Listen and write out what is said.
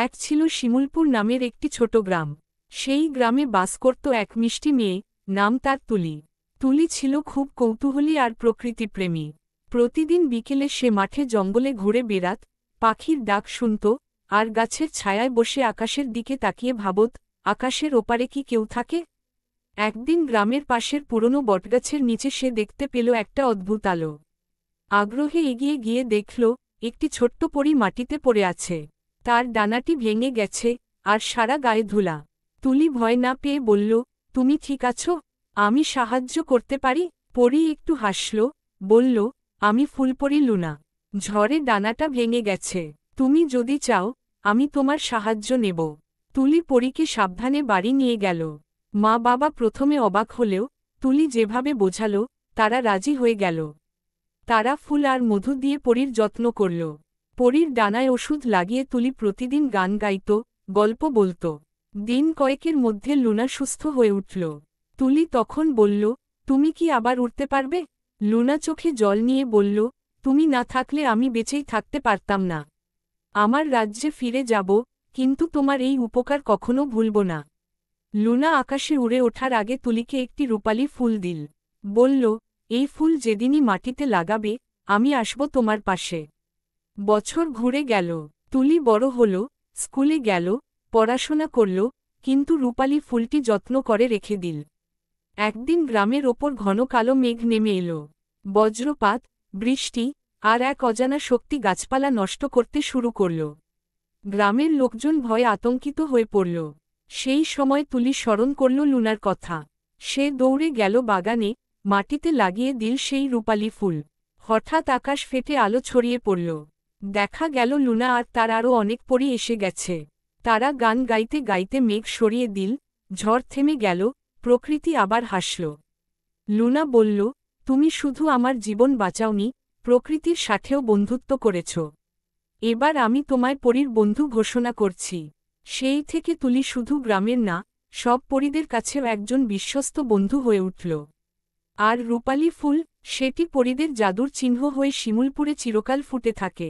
এক ছিল শিমুলপুর নামের একটি ছোট গ্রাম। সেই গ্রামে বাস করত এক মিষ্টি মেয়ে, নাম তার তুলি। তুলি ছিল খুব কৌতূহলী আর প্রকৃতিপ্রেমী। প্রতিদিন বিকেলে সে মাঠে জঙ্গলে ঘুরে বেড়াত, পাখির ডাক শুনত, আর গাছের ছায়ায় বসে আকাশের দিকে তাকিয়ে ভাবত, আকাশের ওপারে কি কেউ থাকে। একদিন গ্রামের পাশের পুরনো বটগাছের নিচে সে দেখতে পেল একটা অদ্ভুত আলো। আগ্রহে এগিয়ে গিয়ে দেখল, একটি ছোট্ট পরী মাটিতে পড়ে আছে। তার ডানাটি ভেঙে গেছে, আর সারা গায়ে ধুলা। তুলি ভয় না পেয়ে বলল, তুমি ঠিক আছো? আমি সাহায্য করতে পারি? পরী একটু হাসল, বলল, আমি ফুলপরী লুনা। ঝড়ে ডানাটা ভেঙে গেছে। তুমি যদি চাও, আমি তোমার সাহায্য নেব। তুলি পরীকে সাবধানে বাড়ি নিয়ে গেল। মা বাবা প্রথমে অবাক হলেও তুলি যেভাবে বোঝাল, তারা রাজি হয়ে গেল। তারা ফুল আর মধু দিয়ে পরীর যত্ন করল। পরীর ডানায় ওষুধ লাগিয়ে তুলি প্রতিদিন গান গাইত, গল্প বলত। দিন কয়েকের মধ্যে লুনা সুস্থ হয়ে উঠল। তুলি তখন বলল, তুমি কি আবার উঠতে পারবে? লুনা চোখে জল নিয়ে বলল, তুমি না থাকলে আমি বেঁচেই থাকতে পারতাম না। আমার রাজ্যে ফিরে যাব, কিন্তু তোমার এই উপকার কখনো ভুলব না। লুনা আকাশে উড়ে ওঠার আগে তুলিকে একটি রূপালি ফুল দিল। বলল, এই ফুল যেদিনই মাটিতে লাগাবে, আমি আসব তোমার পাশে। বছর ঘুরে গেল। তুলি বড় হল, স্কুলে গেল, পড়াশোনা করল, কিন্তু রূপালি ফুলটি যত্ন করে রেখে দিল। একদিন গ্রামের ওপর ঘন কালো মেঘ নেমে এলো। বজ্রপাত, বৃষ্টি, আর এক অজানা শক্তি গাছপালা নষ্ট করতে শুরু করল। গ্রামের লোকজন ভয়ে আতঙ্কিত হয়ে পড়ল। সেই সময় তুলি স্মরণ করল লুনার কথা। সে দৌড়ে গেল বাগানে, মাটিতে লাগিয়ে দিল সেই রূপালি ফুল। হঠাৎ আকাশ ফেটে আলো ছড়িয়ে পড়ল। দেখা গেল লুনা আর তার আরও অনেক পরী এসে গেছে। তারা গান গাইতে গাইতে মেঘ সরিয়ে দিল, ঝড় থেমে গেল, প্রকৃতি আবার হাসল। লুনা বলল, তুমি শুধু আমার জীবন বাঁচাওনি, প্রকৃতির সাথেও বন্ধুত্ব করেছ। এবার আমি তোমায় পরীর বন্ধু ঘোষণা করছি। সেই থেকে তুলি শুধু গ্রামের না, সব পরীদের কাছেও একজন বিশ্বস্ত বন্ধু হয়ে উঠল। আর রূপালি ফুল, সেটি পরীদের জাদুর চিহ্ন হয়ে শিমুলপুরে চিরকাল ফুটে থাকে।